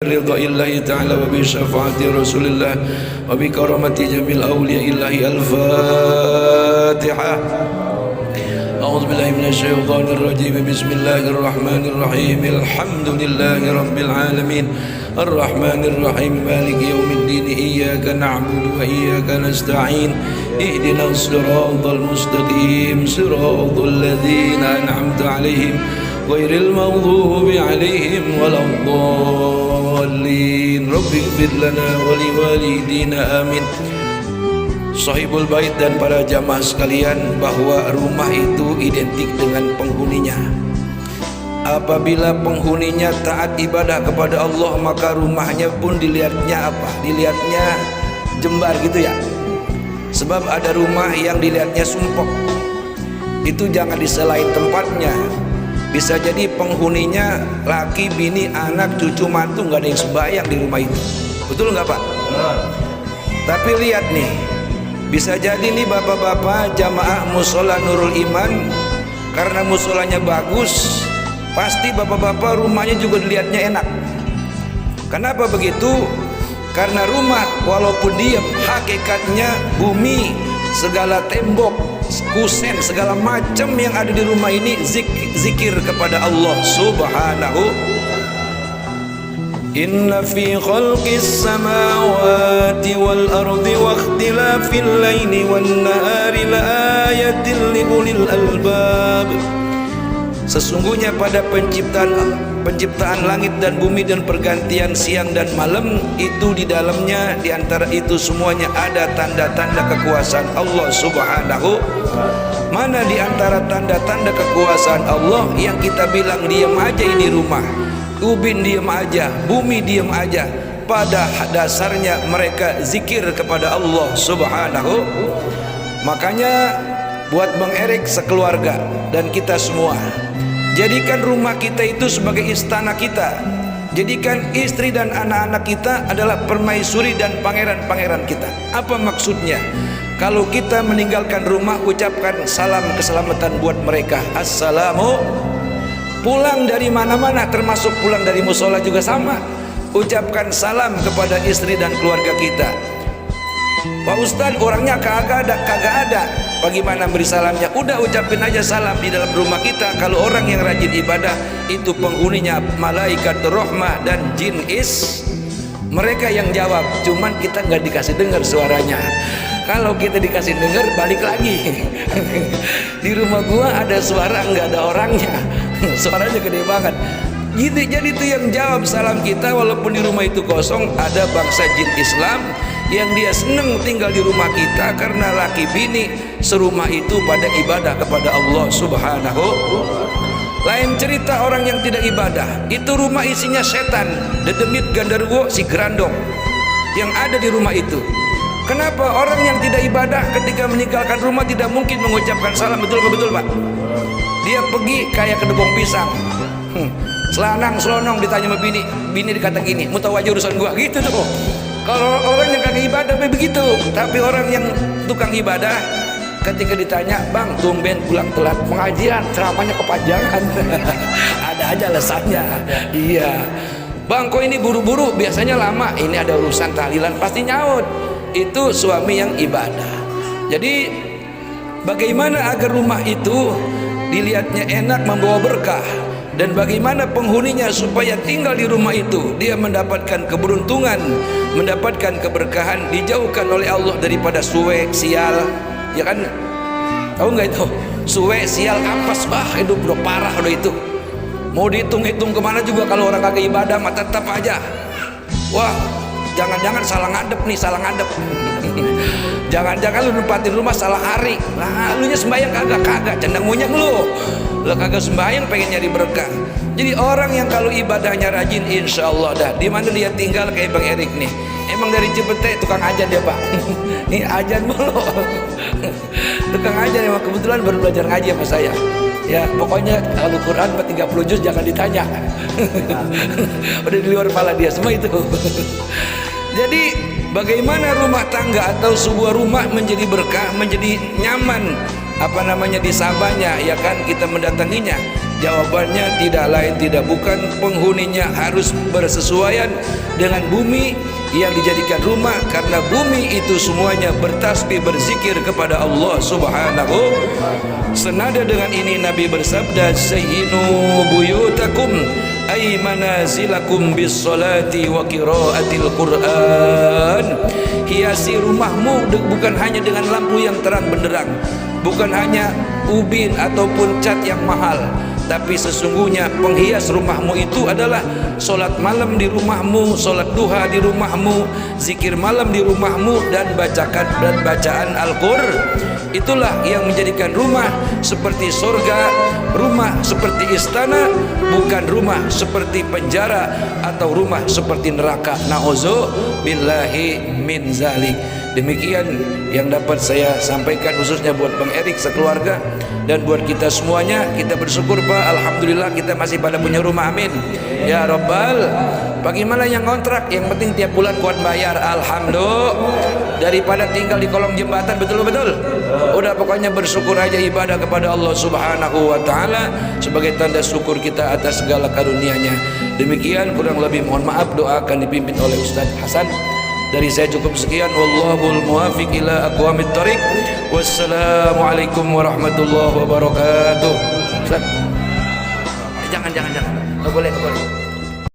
رضا الله تعالى وبشفاعة رسول الله وبكرامة جميع أولياء الله. الفاتحة. أعوذ بالله من الشيطان الرجيم. بسم الله الرحمن الرحيم. الحمد لله رب العالمين الرحمن الرحيم مالك يوم الدين. إياك نعبد وإياك نستعين. اهدنا الصراط المستقيم صراط الذين أنعمت عليهم غير المغضوب عليهم ولا الضالين. رب اغفر لنا ولوالدينا آمين. Sahibul bait dan para jamaah sekalian, bahwa rumah itu identik dengan penghuninya. Apabila penghuninya taat ibadah kepada Allah, maka rumahnya pun dilihatnya apa? Dilihatnya jembar gitu ya. Sebab ada rumah yang dilihatnya sumpok, itu jangan diselain tempatnya. Bisa jadi penghuninya laki, bini, anak, cucu, mantu, nggak ada yang sembahyang di rumah itu. Betul nggak Pak? Tapi lihat nih, bisa jadi nih bapak-bapak jamaah musola Nurul Iman, karena musolanya bagus, pasti bapak-bapak rumahnya juga dilihatnya enak. Kenapa begitu? Karena rumah walaupun diam, hakikatnya bumi, segala tembok, kusen, segala macam yang ada di rumah ini zikir kepada Allah Subhanahu. Inna fi khalqis samawati wal ardi wa ikhtilafil laili wan nahari laayatin liulil albab. Sesungguhnya pada penciptaan langit dan bumi dan pergantian siang dan malam, itu di dalamnya, di antara itu semuanya ada tanda-tanda kekuasaan Allah Subhanahu. Mana di antara tanda-tanda kekuasaan Allah yang kita bilang diam aja ini rumah, ubin diam aja, bumi diam aja, pada dasarnya mereka zikir kepada Allah Subhanahu. Makanya buat Bang Erik sekeluarga dan kita semua, jadikan rumah kita itu sebagai istana kita. Jadikan istri dan anak-anak kita adalah permaisuri dan pangeran-pangeran kita. Apa maksudnya? Kalau kita meninggalkan rumah, ucapkan salam keselamatan buat mereka. Assalamu. Pulang dari mana-mana, termasuk pulang dari musola juga sama, ucapkan salam kepada istri dan keluarga kita. Pak Ustadz orangnya kagak ada, bagaimana beri salamnya? Udah ucapin aja salam di dalam rumah kita. Kalau orang yang rajin ibadah, itu penghuninya malaikat rahmah dan jin is, mereka yang jawab, cuman kita nggak dikasih dengar suaranya. Kalau kita dikasih dengar, balik lagi. Di rumah gua ada suara nggak ada orangnya, suaranya gede banget. Gitu, jadi itu yang jawab salam kita. Walaupun di rumah itu kosong, ada bangsa jin Islam yang dia senang tinggal di rumah kita, karena laki bini serumah itu pada ibadah kepada Allah Subhanahu. Lain cerita orang yang tidak ibadah, itu rumah isinya setan, dedemit, gandarwo, si gerandong yang ada di rumah itu. Kenapa? Orang yang tidak ibadah ketika meninggalkan rumah tidak mungkin mengucapkan salam. Betul Pak? Dia pergi kayak kedebong pisang, selanang selonong, ditanya sama bini dikata gini, mau tahu aja urusan gua, gitu tuh. Kalau orang yang kagak ibadah begitu. Tapi orang yang tukang ibadah, ketika ditanya, bang tumben pulang telat, pengajian ceramahnya kepanjangan. Ada aja alasannya. Iya bang, kok ini buru-buru, biasanya lama, ini ada urusan tahlilan, pasti nyaut. Itu suami yang ibadah. Jadi bagaimana agar rumah itu dilihatnya enak, membawa berkah, dan bagaimana penghuninya supaya tinggal di rumah itu dia mendapatkan keberuntungan, mendapatkan keberkahan, dijauhkan oleh Allah daripada suwe, sial, ya kan? Tahu nggak itu? Suwe, sial, apes, hidup udah parah udah itu. Mau dihitung-hitung kemana juga kalau orang kagak ibadah mah tetap aja. Wah, jangan-jangan salah ngadep nih, salah ngadep. Jangan-jangan lu nempatin rumah salah hari. Nah, lu nya sembahyang kagak, cendang munyang lu kagak sembahyang pengen nyari berkah. Jadi orang yang kalau ibadahnya rajin, insya Allah dah. Di mana dia tinggal kayak Bang Erik nih, emang dari Cipete tukang ajan dia Pak. Nih ajan mulu. Tukang ajan, emang kebetulan baru belajar ngaji sama saya. Ya pokoknya Al-Quran 30 juz jangan ditanya. Udah di luar kepala dia semua itu. Jadi bagaimana rumah tangga atau sebuah rumah menjadi berkah, menjadi nyaman, disabanya, ya kan, kita mendatanginya. Jawabannya tidak lain tidak bukan, penghuninya harus bersesuaian dengan bumi yang dijadikan rumah, karena bumi itu semuanya bertasbih berzikir kepada Allah Subhanahu. Senada dengan ini Nabi bersabda, sayyinu buyutakum ay manazilakum bis salati wa qiraatil Quran. Hiasi rumahmu bukan hanya dengan lampu yang terang benderang, bukan hanya ubin ataupun cat yang mahal, tapi sesungguhnya penghias rumahmu itu adalah solat malam di rumahmu, solat duha di rumahmu, zikir malam di rumahmu, dan bacaan Al-Qur'an. Itulah yang menjadikan rumah seperti surga, rumah seperti istana, bukan rumah seperti penjara atau rumah seperti neraka. Na'udzubillahi min zalik. Demikian yang dapat saya sampaikan khususnya buat Bang Erik sekeluarga dan buat kita semuanya. Kita bersyukur Pak, alhamdulillah kita masih pada punya rumah, amin ya Rabbal. Bagaimana yang kontrak, yang penting tiap bulan kuat bayar, alhamdulillah, daripada tinggal di kolong jembatan. Betul-betul udah, pokoknya bersyukur aja, ibadah kepada Allah Subhanahu wa ta'ala sebagai tanda syukur kita atas segala karunia-Nya. Demikian, kurang lebih mohon maaf, doa akan dipimpin oleh Ustaz Hasan. Dari saya cukup sekian, wallahul muwafiq ila aqwamit thoriq. Wassalamualaikum warahmatullahi wabarakatuh. Ustaz, jangan, nggak boleh.